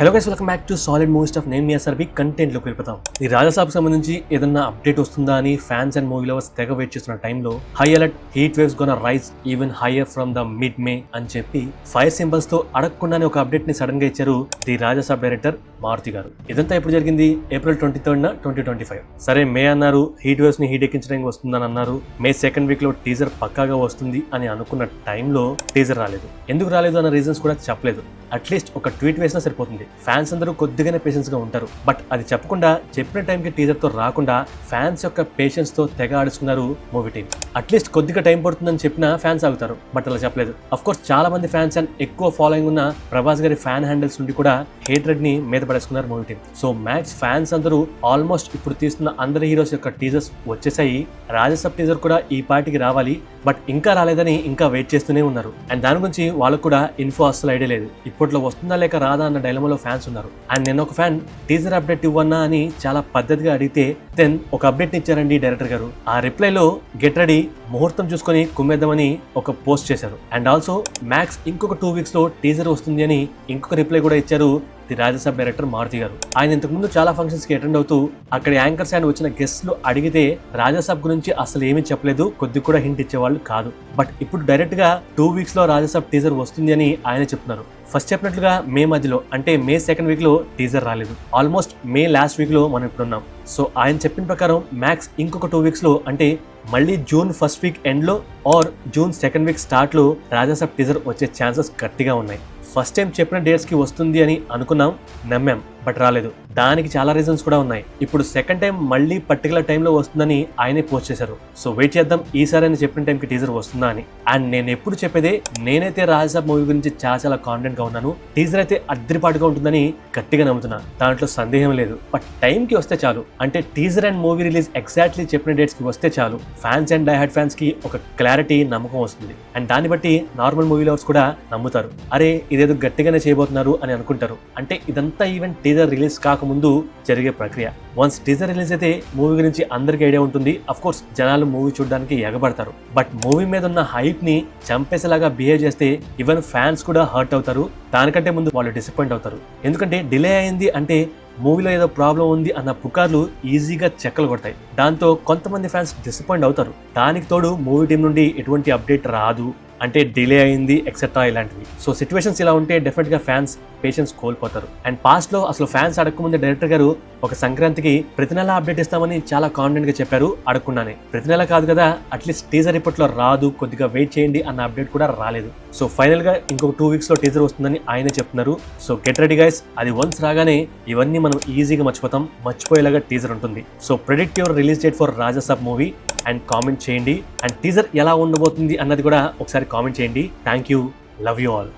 Hello guys, welcome back to solid movie stuff. నేను మీ SRB కంటెంట్లోకి వెళ్ళిపోతాం. ఈ రాజాసాబ్కి సంబంధించి ఏదన్నా అప్డేట్ వస్తుందా అని ఫ్యాన్స్ అండ్ మూవీ లవర్స్ తెగ వెయిట్ చేస్తున్న టైంలో high alert, heat waves gonna rise even higher from the mid May అని చెప్పి ఫైర్ సింబల్స్ తో అడగకుండానే ఒక అప్డేట్ ని సడన్ గా ఇచ్చారు ది రాజాసాబ్ డైరెక్టర్ మారుతి గారు. ఇదంతా ఎప్పుడు జరిగింది? April 23rd, 2025. సరే, మే అన్నారు, హీట్ వేవ్స్ ని హీట్ ఎక్కించడానికి వస్తుందని అన్నారు. మే సెకండ్ వీక్ లో టీజర్ పక్కాగా వస్తుంది అని అనుకున్న టైంలో టీజర్ రాలేదు. ఎందుకు రాలేదు అన్న రీజన్స్ కూడా చెప్పలేదు. అట్లీస్ట్ ఒక ట్వీట్ వేసినా సరిపోతుంది. ఫ్యాన్స్ అందరూ కొద్దిగానే పేషెన్స్ గా ఉంటారు. బట్ అది చెప్పకుండా, చెప్పిన టైంకి టీజర్ తో రాకుండా ఫ్యాన్స్ యొక్క పేషెన్స్ తో తెగ ఆడుచుకున్నారు మూవీ టీం. అట్లీస్ట్ కొద్దిగా టైం పడుతుందని చెప్పినా ఫ్యాన్స్ ఆగుతారు, బట్ అలా చెప్పలేదు. అఫ్ కోర్స్ చాలా మంది ఫ్యాన్స్ అండ్ ఎక్కువ ఫాలోయింగ్ ఉన్న ప్రభాస్ గారి ఫ్యాన్ హ్యాండిల్స్ నుండి కూడా హేట్రెడ్ ని మీద పడేసుకున్నారు movie team. So max fans అందరూ ఆల్మోస్ట్ ఇప్పుడు తీస్తున్న అందరి హీరోస్ యొక్క టీజర్స్ వచ్చేసాయి. రాజాసాబ్ టీజర్ కూడా ఈ పార్టీకి రావాలి, బట్ ఇంకా రాలేదని ఇంకా వెయిట్ చేస్తూనే ఉన్నారు. అండ్ దాని గురించి వాళ్ళకు కూడా ఇన్ఫో అస్సలు ఐడియా లేదు. ఇప్పట్లో వస్తుందా లేక రాదా అన్న డైలమాలో ఫ్యాన్స్ ఉన్నారు. అండ్ నేను ఒక ఫ్యాన్ టీజర్ అప్డేట్ ఇవ్వన్నా అని చాలా పద్ధతిగా అడిగితే దెన్ ఒక అప్డేట్ ఇచ్చారండి డైరెక్టర్ గారు. ఆ రిప్లైలో గెట్ రెడీ, ముహూర్తం చూసుకొని కుమ్మేద్దామని ఒక పోస్ట్ చేశారు. అండ్ ఆల్సో మ్యాక్స్ ఇంకొక 2 weeks లో టీజర్ వస్తుంది అని ఇంకొక రిప్లై కూడా ఇచ్చారు ది రాజాసాబ్ డైరెక్టర్ మారుతి గారు. ఆయన ఇంతకు ముందు చాలా ఫంక్షన్స్ కి అటెండ్ అవుతూ అక్కడ యాంకర్స్ అండ్ వచ్చిన గెస్ట్లు అడిగితే రాజాసాబ్ గురించి అసలు ఏమీ చెప్పలేదు, కొద్ది కూడా హింట్ ఇచ్చేవాళ్ళు కాదు. బట్ ఇప్పుడు డైరెక్ట్ గా 2 weeks లో రాజాసాబ్ టీజర్ వస్తుంది అని ఆయన చెప్తున్నారు. ఫస్ట్ చెప్పినట్లుగా మే మధ్యలో అంటే మే సెకండ్ వీక్ లో టీజర్ రాలేదు. ఆల్మోస్ట్ మే లాస్ట్ వీక్ లో మనం ఇప్పుడు ఉన్నాం. సో ఆయన చెప్పిన ప్రకారం మ్యాక్స్ ఇంకొక 2 weeks లో అంటే మళ్ళీ జూన్ ఫస్ట్ వీక్ ఎండ్ లో are June second week start లో రాజాసాబ్ టీజర్ వచ్చే ఛాన్సెస్ గట్టిగా ఉన్నాయి. ఫస్ట్ టైం చెప్పిన డేట్స్ కి వస్తుంది అని అనుకున్నాం, నమ్మాం, బట్ రాలేదు. దానికి చాలా రీజన్స్ కూడా ఉన్నాయి. ఇప్పుడు సెకండ్ టైం మళ్ళీ పర్టికులర్ టైంలో వస్తుందని ఆయనే పోస్ట్ చేశారు. సో వెయిట్ చేద్దాం, ఈసారి అని చెప్పిన టైంకి టీజర్ వస్తుందా అని. అండ్ నేను ఎప్పుడు చెప్పేదే, నేనైతే రాజాసాబ్ మూవీ గురించి చాలా కాన్ఫిడెంట్ గా ఉన్నాను. టీజర్ అయితే అద్దరిపాటుగా ఉంటుందని గట్టిగా నమ్ముతున్నా, దాంట్లో సందేహం లేదు. బట్ టైంకి వస్తే చాలు, అంటే teaser and movie release exactly చెప్పిన డేట్స్ కి వస్తే చాలు, ఫ్యాన్స్ అండ్ డైహార్డ్ ఫ్యాన్స్ కి ఒక క్లారిటీ, నమ్మకం వస్తుంది. అండ్ దాన్ని బట్టి నార్మల్ మూవీ లవర్స్ కూడా నమ్ముతారు. అరే ఇదేదో గట్టిగానే చేయబోతున్నారు అని అనుకుంటారు. అంటే ఇదంతా ఈవెన్ టీజర్ రిలీజ్ కాకముందు జరిగే ప్రక్రియ. వన్స్ టీజర్ రిలీజ్ అయితే మూవీ గురించి అందరికీ ఐడియా ఉంటుంది. అఫ్ కోర్స్ జనాలు మూవీ చూడడానికి ఎగబడతారు. బట్ మూవీ మీద ఉన్న హైప్ ని చంపేసేలాగా బిహేవ్ చేస్తే ఈవెన్ ఫ్యాన్స్ కూడా హర్ట్ అవుతారు. దానికంటే ముందు వాళ్ళు డిసప్పాయింట్ అవుతారు. ఎందుకంటే డిలే అయింది అంటే మూవీలో ఏదో ప్రాబ్లం ఉంది అన్న పుకార్లు ఈజీగా చెక్కలు కొడతాయి. దాంతో కొంతమంది ఫ్యాన్స్ డిసప్పాయింట్ అవుతారు. దానికి తోడు మూవీ టీం నుండి ఎటువంటి అప్డేట్ రాదు, అంటే డిలే అయింది ఎక్సెట్రా ఇలాంటివి. సో సిచ్యువేషన్స్ ఇలా ఉంటే డెఫినెట్ గా ఫ్యాన్స్ పేషెన్స్ కోల్పోతారు. అండ్ పాస్ట్ లో అసలు ఫ్యాన్స్ అడగకముందే డైరెక్టర్ గారు ఒక సంక్రాంతికి ప్రతి నెల అప్డేట్ ఇస్తామని చాలా కాన్ఫిడెంట్ గా చెప్పారు. అడగకుండానే ప్రతి నెల కాదు కదా, అట్లీస్ట్ టీజర్ ఇప్పట్లో రాదు, కొద్దిగా వెయిట్ చేయండి అన్న అప్డేట్ కూడా రాలేదు. సో ఫైనల్ గా ఇంకొక 2 weeks లో టీజర్ వస్తుందని ఆయనే చెప్తున్నారు. సో గెట్ రెడీ గైస్, అది వన్స్ రాగానే ఇవన్నీ మనం ఈజీగా మర్చిపోతాం. మర్చిపోయేలాగా టీజర్ ఉంటుంది. So predict your release date for Raja Saab movie and comment చేయండి. అండ్ టీజర్ ఎలా ఉండబోతుంది అన్నది కూడా ఒకసారి కామెంట్ చేయండి. Thank you, love you all.